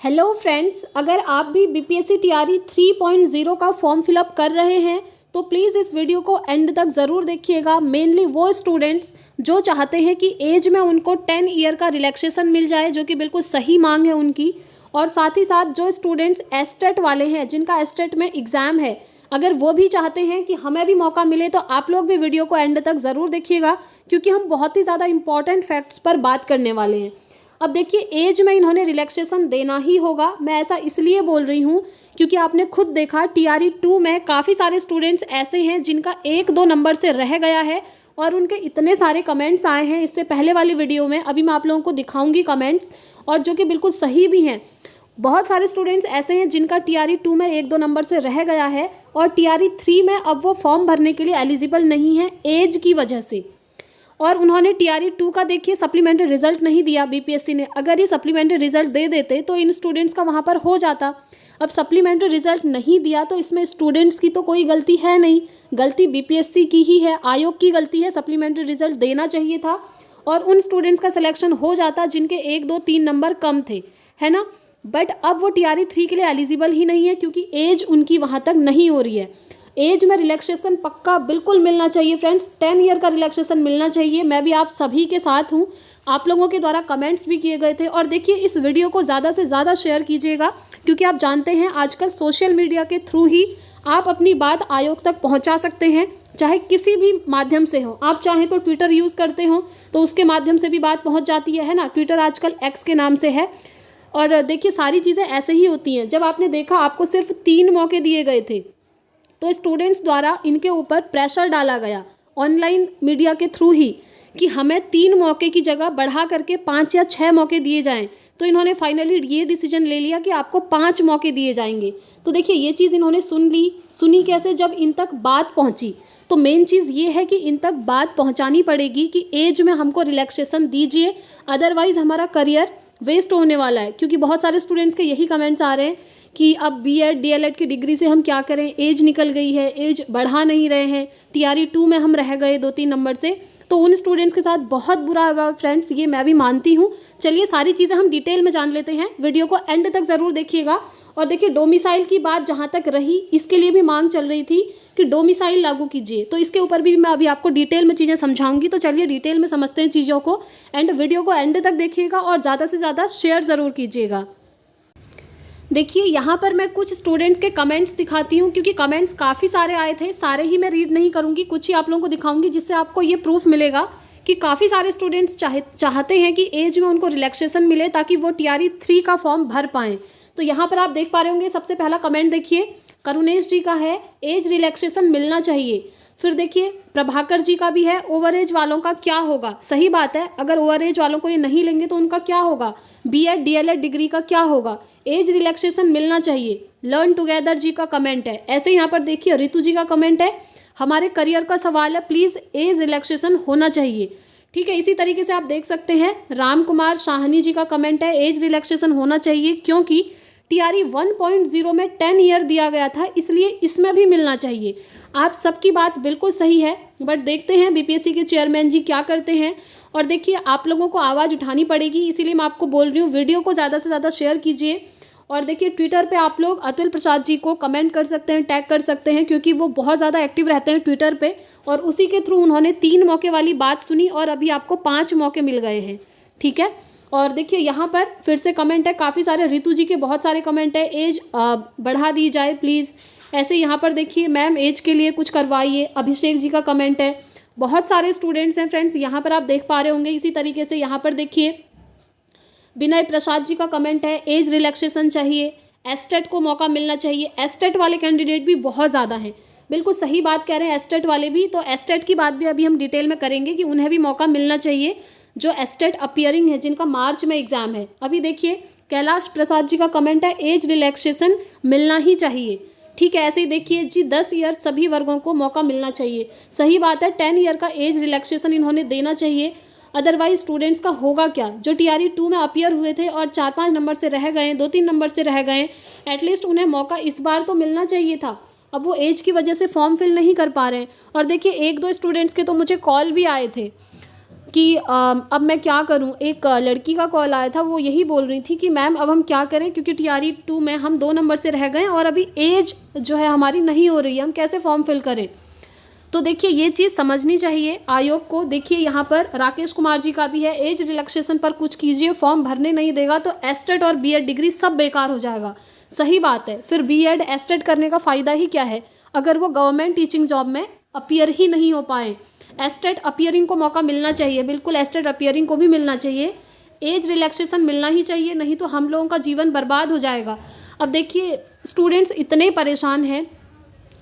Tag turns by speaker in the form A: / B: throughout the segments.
A: Hello friends, अगर आप भी बीपीएससी टीआरई 3.0 का फॉर्म फिलअप कर रहे हैं तो प्लीज़ इस वीडियो को एंड तक ज़रूर देखिएगा। मेनली वो स्टूडेंट्स जो चाहते हैं कि एज में उनको 10 ईयर का रिलैक्सेशन मिल जाए, जो कि बिल्कुल सही मांग है उनकी। और साथ ही साथ जो स्टूडेंट्स एस्टेट वाले हैं, जिनका एस्टेट में एग्ज़ाम है, अगर वो भी चाहते हैं कि हमें भी मौका मिले तो आप लोग भी वीडियो को एंड तक ज़रूर देखिएगा, क्योंकि हम बहुत ही ज़्यादा इंपॉर्टेंट फैक्ट्स पर बात करने वाले हैं। अब देखिए, एज में इन्होंने रिलैक्सेशन देना ही होगा। मैं ऐसा इसलिए बोल रही हूँ क्योंकि आपने खुद देखा टीआरई 2 में काफ़ी सारे स्टूडेंट्स ऐसे हैं जिनका 1-2 नंबर से रह गया है और उनके इतने सारे कमेंट्स आए हैं इससे पहले वाली वीडियो में। अभी मैं आप लोगों को दिखाऊंगी कमेंट्स, और जो कि बिल्कुल सही भी हैं। बहुत सारे स्टूडेंट्स ऐसे हैं जिनका टीआरई 2 में 1-2 नंबर से रह गया है और टीआरई 3 में अब वो फॉर्म भरने के लिए एलिजिबल नहीं है एज की वजह से। और उन्होंने टीआरई 2 का देखिए सप्लीमेंट्री रिजल्ट नहीं दिया बीपीएससी ने। अगर ये सप्लीमेंट्री रिजल्ट दे देते तो इन स्टूडेंट्स का वहाँ पर हो जाता। अब सप्लीमेंट्री रिजल्ट नहीं दिया तो इसमें स्टूडेंट्स की तो कोई गलती है नहीं, गलती बीपीएससी की ही है, आयोग की गलती है। सप्लीमेंट्री रिजल्ट देना चाहिए था और उन स्टूडेंट्स का सिलेक्शन हो जाता जिनके 1-2-3 नंबर कम थे, है ना। बट अब वो टीआरई 3 के लिए एलिजिबल ही नहीं है क्योंकि एज उनकी वहाँ तक नहीं हो रही है। एज में रिलैक्सेशन पक्का बिल्कुल मिलना चाहिए फ्रेंड्स, 10 ईयर का रिलैक्सेशन मिलना चाहिए। मैं भी आप सभी के साथ हूँ, आप लोगों के द्वारा कमेंट्स भी किए गए थे। और देखिए, इस वीडियो को ज़्यादा से ज़्यादा शेयर कीजिएगा, क्योंकि आप जानते हैं आजकल सोशल मीडिया के थ्रू ही आप अपनी बात आयोग तक पहुँचा सकते हैं, चाहे किसी भी माध्यम से हो। आप चाहें तो ट्विटर यूज़ करते हो तो उसके माध्यम से भी बात पहुँच जाती है ना। ट्विटर आजकल एक्स के नाम से है। और देखिए, सारी चीज़ें ऐसे ही होती हैं। जब आपने देखा आपको सिर्फ 3 मौके दिए गए थे तो स्टूडेंट्स द्वारा इनके ऊपर प्रेशर डाला गया ऑनलाइन मीडिया के थ्रू ही कि हमें 3 मौके की जगह बढ़ा करके 5 या 6 मौके दिए जाएं। तो इन्होंने फाइनली ये डिसीजन ले लिया कि आपको 5 मौके दिए जाएंगे। तो देखिए, ये चीज़ इन्होंने सुनी कैसे, जब इन तक बात पहुंची। तो मेन चीज़ ये है कि इन तक बात पहुंचानी पड़ेगी कि एज में हमको रिलैक्सेशन दीजिए, अदरवाइज़ हमारा करियर वेस्ट होने वाला है। क्योंकि बहुत सारे स्टूडेंट्स के यही कमेंट्स आ रहे हैं कि अब बीएड डीएलएड की डिग्री से हम क्या करें, एज निकल गई है, एज बढ़ा नहीं रहे हैं, टीआरई 2 में हम रह गए 2-3 नंबर से। तो उन स्टूडेंट्स के साथ बहुत बुरा हुआ फ्रेंड्स, ये मैं भी मानती हूँ। चलिए, सारी चीज़ें हम डिटेल में जान लेते हैं, वीडियो को एंड तक ज़रूर देखिएगा। और देखिए, डोमिसाइल की बात जहाँ तक रही, इसके लिए भी मांग चल रही थी कि डोमिसाइल लागू कीजिए। तो इसके ऊपर भी मैं अभी आपको डिटेल में चीज़ें समझाऊंगी। तो चलिए डिटेल में समझते हैं चीज़ों को, एंड वीडियो को एंड तक देखिएगा और ज़्यादा से ज़्यादा शेयर ज़रूर कीजिएगा। देखिए, यहाँ पर मैं कुछ स्टूडेंट्स के कमेंट्स दिखाती हूँ, क्योंकि कमेंट्स काफ़ी सारे आए थे। सारे ही मैं रीड नहीं करूँगी, कुछ ही आप लोगों को दिखाऊंगी, जिससे आपको ये प्रूफ मिलेगा कि काफ़ी सारे स्टूडेंट्स चाहते हैं कि एज में उनको रिलैक्सेशन मिले ताकि वो टीआरई 3 का फॉर्म भर पाएँ। तो यहाँ पर आप देख पा रहे होंगे, सबसे पहला कमेंट देखिए, करुणेश जी का है, एज रिलैक्सेशन मिलना चाहिए। फिर देखिए, प्रभाकर जी का भी है, ओवर एज वालों का क्या होगा। सही बात है, अगर ओवर एज वालों को ये नहीं लेंगे तो उनका क्या होगा, बीएड डीएलएड डिग्री का क्या होगा। एज रिलैक्सेशन मिलना चाहिए। लर्न टुगेदर जी का कमेंट है। ऐसे यहाँ पर देखिए, रितु जी का कमेंट है, हमारे करियर का सवाल है, प्लीज़ एज रिलैक्सेशन होना चाहिए। ठीक है, इसी तरीके से आप देख सकते हैं, राम कुमार शाहनी जी का कमेंट है, एज रिलैक्सेशन होना चाहिए क्योंकि टीआरई 1.0 में 10 ईयर दिया गया था, इसलिए इसमें भी मिलना चाहिए। आप सबकी बात बिल्कुल सही है, बट देखते हैं बीपीएससी के चेयरमैन जी क्या करते हैं। और देखिए, आप लोगों को आवाज़ उठानी पड़ेगी, इसीलिए मैं आपको बोल रही हूँ, वीडियो को ज़्यादा से ज़्यादा शेयर कीजिए। और देखिए, ट्विटर पे आप लोग अतुल प्रसाद जी को कमेंट कर सकते हैं, टैग कर सकते हैं, क्योंकि वो बहुत ज़्यादा एक्टिव रहते हैं ट्विटर पे। और उसी के थ्रू उन्होंने 3 मौके वाली बात सुनी और अभी आपको 5 मौके मिल गए हैं। ठीक है, और देखिए, यहाँ पर फिर से कमेंट है काफ़ी सारे, रितु जी के बहुत सारे कमेंट है, एज बढ़ा दी जाए प्लीज़। ऐसे यहाँ पर देखिए, मैम एज के लिए कुछ करवाइए। अभिषेक जी का कमेंट है, बहुत सारे स्टूडेंट्स हैं फ्रेंड्स, यहाँ पर आप देख पा रहे होंगे। इसी तरीके से यहाँ पर देखिए, विनय प्रसाद जी का कमेंट है, एज रिलैक्सेशन चाहिए, एस्टेट को मौका मिलना चाहिए। एस्टेट वाले कैंडिडेट भी बहुत ज़्यादा हैं, बिल्कुल सही बात कह रहे हैं एस्टेट वाले भी। तो एस्टेट की बात भी अभी हम डिटेल में करेंगे कि उन्हें भी मौका मिलना चाहिए जो एस्टेट अपियरिंग है, जिनका मार्च में एग्जाम है। अभी देखिए, कैलाश प्रसाद जी का कमेंट है, एज रिलैक्सेशन मिलना ही चाहिए। ठीक है, ऐसे ही देखिए जी, 10 ईयर सभी वर्गों को मौका मिलना चाहिए। सही बात है, 10 ईयर का एज रिलैक्सेशन इन्होंने देना चाहिए, अदरवाइज स्टूडेंट्स का होगा क्या, जो टीआरई 2 में अपियर हुए थे और 4-5 नंबर से रह गए, 2-3 नंबर से रह गए, एटलीस्ट उन्हें मौका इस बार तो मिलना चाहिए था। अब वो एज की वजह से फॉर्म फिल नहीं कर पा रहे हैं। और देखिए, 1-2 स्टूडेंट्स के तो मुझे कॉल भी आए थे कि अब मैं क्या करूं। एक लड़की का कॉल आया था, वो यही बोल रही थी कि मैम अब हम क्या करें, क्योंकि TRE 2 में हम 2 नंबर से रह गए और अभी एज जो है हमारी नहीं हो रही है, हम कैसे फॉर्म फिल करें। तो देखिए ये चीज़ समझनी चाहिए आयोग को। देखिए यहाँ पर राकेश कुमार जी का भी है, एज रिलैक्सेशन पर कुछ कीजिए, फॉर्म भरने नहीं देगा तो एस्टेट और BEd डिग्री सब बेकार हो जाएगा। सही बात है, फिर BEd एस्टेट करने का फ़ायदा ही क्या है अगर वो गवर्नमेंट टीचिंग जॉब में अपीयर ही नहीं हो पाए। एस्टेट अपीयरिंग को मौका मिलना चाहिए, बिल्कुल एस्टेट अपीयरिंग को भी मिलना चाहिए, एज रिलैक्सेशन मिलना ही चाहिए, नहीं तो हम लोगों का जीवन बर्बाद हो जाएगा। अब देखिए स्टूडेंट्स इतने परेशान हैं,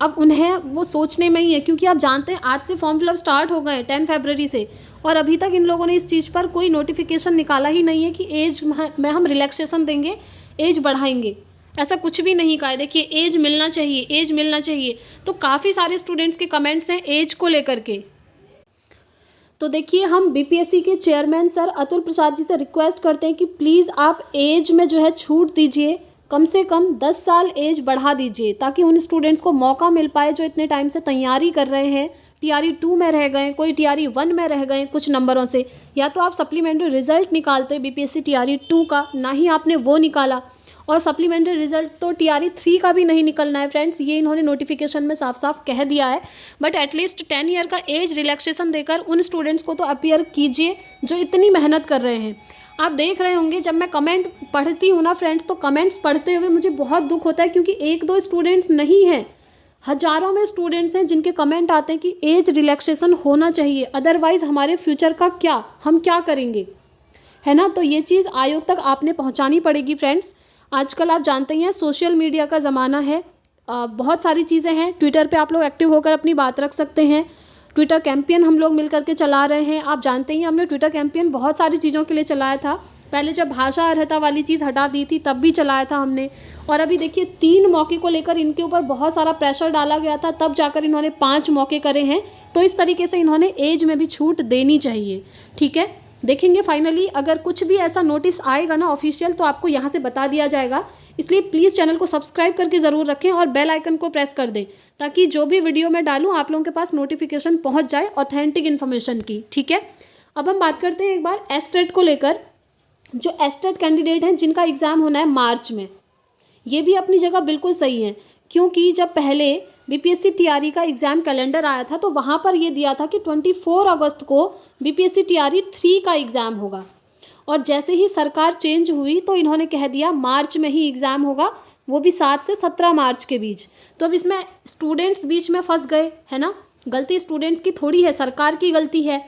A: अब उन्हें वो सोचने में ही है, क्योंकि आप जानते हैं आज से फॉर्म फिलअप स्टार्ट हो गए 10 फरवरी से, और अभी तक इन लोगों ने इस चीज़ पर कोई नोटिफिकेशन निकाला ही नहीं है कि एज में हम रिलैक्सेशन देंगे, एज बढ़ाएंगे, ऐसा कुछ भी नहीं कहा है। देखिए एज मिलना चाहिए, एज मिलना चाहिए। तो काफ़ी सारे स्टूडेंट्स के कमेंट्स हैं एज को लेकर के। तो देखिए हम BPSC के चेयरमैन सर अतुल प्रसाद जी से रिक्वेस्ट करते हैं कि प्लीज़ आप एज में जो है छूट दीजिए, कम से कम 10 साल एज बढ़ा दीजिए, ताकि उन स्टूडेंट्स को मौका मिल पाए जो इतने टाइम से तैयारी कर रहे हैं, TRE 2 में रह गए, कोई TRE 1 में रह गए कुछ नंबरों से, या तो आप सप्लीमेंट्री रिजल्ट निकालते BPSC TRE 2 का, ना ही आपने वो निकाला, और सप्लीमेंट्री रिजल्ट तो TRE 3 का भी नहीं निकलना है फ्रेंड्स, ये इन्होंने नोटिफिकेशन में साफ साफ कह दिया है। बट एटलीस्ट 10 ईयर का एज रिलैक्सेशन देकर उन स्टूडेंट्स को तो अपीयर कीजिए जो इतनी मेहनत कर रहे हैं। आप देख रहे होंगे जब मैं कमेंट पढ़ती हूँ ना फ्रेंड्स, तो कमेंट्स पढ़ते हुए मुझे बहुत दुख होता है, क्योंकि 1-2 स्टूडेंट्स नहीं हैं, हजारों में स्टूडेंट्स हैं जिनके कमेंट आते हैं कि एज रिलैक्सेशन होना चाहिए, अदरवाइज़ हमारे फ्यूचर का क्या, हम क्या करेंगे, है ना। तो ये चीज़ आयोग तक आपने पहुँचानी पड़ेगी फ्रेंड्स। आजकल आप जानते ही हैं सोशल मीडिया का ज़माना है, बहुत सारी चीज़ें हैं, ट्विटर पे आप लोग एक्टिव होकर अपनी बात रख सकते हैं। ट्विटर कैंपेन हम लोग मिल करके चला रहे हैं, आप जानते ही हमने ट्विटर कैंपेन बहुत सारी चीज़ों के लिए चलाया था। पहले जब भाषा अर्हता वाली चीज़ हटा दी थी तब भी चलाया था हमने, और अभी देखिए 3 मौके को लेकर इनके ऊपर बहुत सारा प्रेशर डाला गया था, तब जाकर इन्होंने 5 मौके करे हैं। तो इस तरीके से इन्होंने एज में भी छूट देनी चाहिए, ठीक है। देखेंगे फाइनली अगर कुछ भी ऐसा नोटिस आएगा ना ऑफिशियल, तो आपको यहाँ से बता दिया जाएगा, इसलिए प्लीज़ चैनल को सब्सक्राइब करके ज़रूर रखें और बेल आइकन को प्रेस कर दें, ताकि जो भी वीडियो मैं डालूँ आप लोगों के पास नोटिफिकेशन पहुँच जाए ऑथेंटिक इन्फॉर्मेशन की, ठीक है। अब हम बात करते हैं एक बार एस्टेट को लेकर। जो एस्टेट कैंडिडेट हैं जिनका एग्ज़ाम होना है मार्च में, ये भी अपनी जगह बिल्कुल सही है, क्योंकि जब पहले BPSC TRE का एग्ज़ाम कैलेंडर आया था तो वहाँ पर ये दिया था कि 24 अगस्त को BPSC TRE 3 का एग्ज़ाम होगा, और जैसे ही सरकार चेंज हुई तो इन्होंने कह दिया मार्च में ही एग्ज़ाम होगा, वो भी 7 से 17 मार्च के बीच। तो अब इसमें स्टूडेंट्स बीच में फंस गए, है ना, गलती स्टूडेंट्स की थोड़ी है, सरकार की गलती है।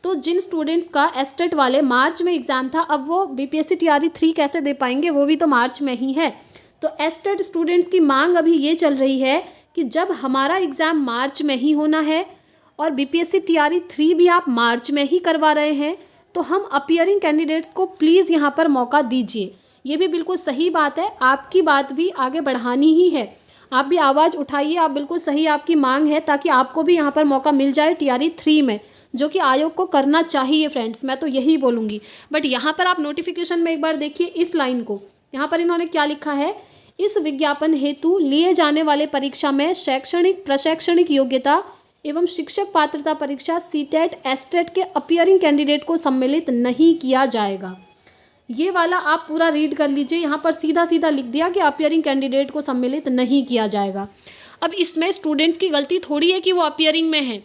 A: तो जिन स्टूडेंट्स का एस्टेट वाले मार्च में एग्ज़ाम था, अब वो BPSC TRE 3 कैसे दे पाएंगे, वो भी तो मार्च में ही है। तो एस्टेट स्टूडेंट्स की मांग अभी ये चल रही है कि जब हमारा एग्ज़ाम मार्च में ही होना है और BPSC TRE 3 भी आप मार्च में ही करवा रहे हैं, तो हम अपीयरिंग कैंडिडेट्स को प्लीज़ यहाँ पर मौका दीजिए। ये भी बिल्कुल सही बात है, आपकी बात भी आगे बढ़ानी ही है, आप भी आवाज़ उठाइए, आप बिल्कुल सही आपकी मांग है, ताकि आपको भी यहाँ पर मौका मिल जाए TRE 3 में, जो कि आयोग को करना चाहिए फ्रेंड्स, मैं तो यही बोलूँगी। बट यहाँ पर आप नोटिफिकेशन में एक बार देखिए इस लाइन को, यहाँ पर इन्होंने क्या लिखा है, इस विज्ञापन हेतु लिए जाने वाले परीक्षा में शैक्षणिक प्रशैक्षणिक योग्यता एवं शिक्षक पात्रता परीक्षा CTET एस्टेट के अपीयरिंग कैंडिडेट को सम्मिलित नहीं किया जाएगा। ये वाला आप पूरा रीड कर लीजिए, यहाँ पर सीधा सीधा लिख दिया कि अपीयरिंग कैंडिडेट को सम्मिलित नहीं किया जाएगा। अब इसमें स्टूडेंट्स की गलती थोड़ी है कि वो अपीयरिंग में है,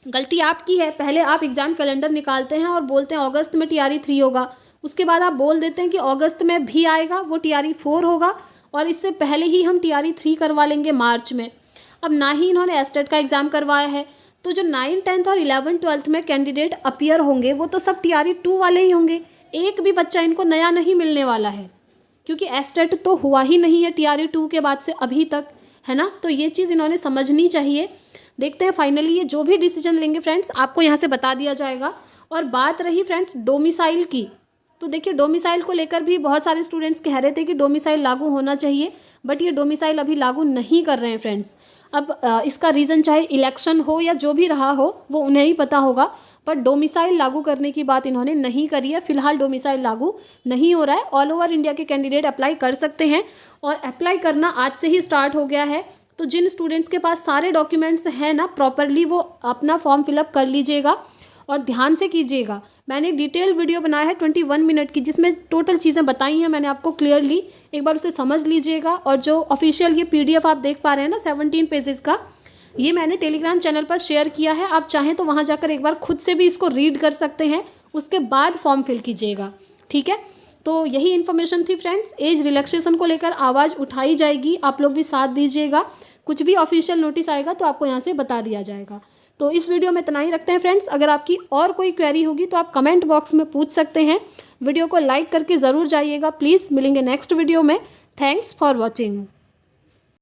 A: गलती आपकी है। पहले आप एग्ज़ाम कैलेंडर निकालते हैं और बोलते हैं अगस्त में TRE 3 होगा, उसके बाद आप बोल देते हैं कि अगस्त में भी आएगा वो TRE 4 होगा, और इससे पहले ही हम TRE 3 करवा लेंगे मार्च में। अब ना ही इन्होंने एस्टेट का एग्ज़ाम करवाया है, तो जो 9th 10th और 11th 12th में कैंडिडेट अपीयर होंगे वो तो सब TRE 2 वाले ही होंगे, एक भी बच्चा इनको नया नहीं मिलने वाला है, क्योंकि एस्टेट तो हुआ ही नहीं है TRE 2 के बाद से अभी तक, है ना। तो ये चीज़ इन्होंने समझनी चाहिए। देखते हैं फाइनली ये जो भी डिसीजन लेंगे फ्रेंड्स, आपको यहाँ से बता दिया जाएगा। और बात रही फ्रेंड्स डोमिसाइल की, तो देखिए डोमिसाइल को लेकर भी बहुत सारे स्टूडेंट्स कह रहे थे कि डोमिसाइल लागू होना चाहिए, बट ये डोमिसाइल अभी लागू नहीं कर रहे हैं फ्रेंड्स। अब इसका रीज़न चाहे इलेक्शन हो या जो भी रहा हो वो उन्हें ही पता होगा, पर डोमिसाइल लागू करने की बात इन्होंने नहीं करी है। फिलहाल डोमिसाइल लागू नहीं हो रहा है, ऑल ओवर इंडिया के कैंडिडेट अप्लाई कर सकते हैं, और अप्लाई करना आज से ही स्टार्ट हो गया है। तो जिन स्टूडेंट्स के पास सारे डॉक्यूमेंट्स हैं ना प्रॉपरली, वो अपना फॉर्म फिलअप कर लीजिएगा। और ध्यान से कीजिएगा। मैंने डिटेल वीडियो बनाया है 21 मिनट की, जिसमें टोटल चीज़ें बताई हैं मैंने आपको क्लियरली। एक बार उसे समझ लीजिएगा। और जो ऑफिशियल ये PDF आप देख पा रहे हैं ना 17 पेजेस का, ये मैंने टेलीग्राम चैनल पर शेयर किया है। आप चाहें तो वहाँ जाकर एक बार खुद से भी इसको रीड कर सकते हैं, उसके बाद फॉर्म फिल कीजिएगा। ठीक है, तो यही इन्फॉर्मेशन थी फ्रेंड्स। एज रिलैक्सेशन को लेकर आवाज़ उठाई जाएगी, आप लोग भी साथ दीजिएगा। कुछ भी ऑफिशियल नोटिस आएगा तो आपको यहाँ से बता दिया जाएगा। तो इस वीडियो में इतना ही रखते हैं फ्रेंड्स। अगर आपकी और कोई क्वेरी होगी तो आप कमेंट बॉक्स में पूछ सकते हैं। वीडियो को लाइक करके ज़रूर जाइएगा प्लीज़। मिलेंगे नेक्स्ट वीडियो में। Thanks for watching.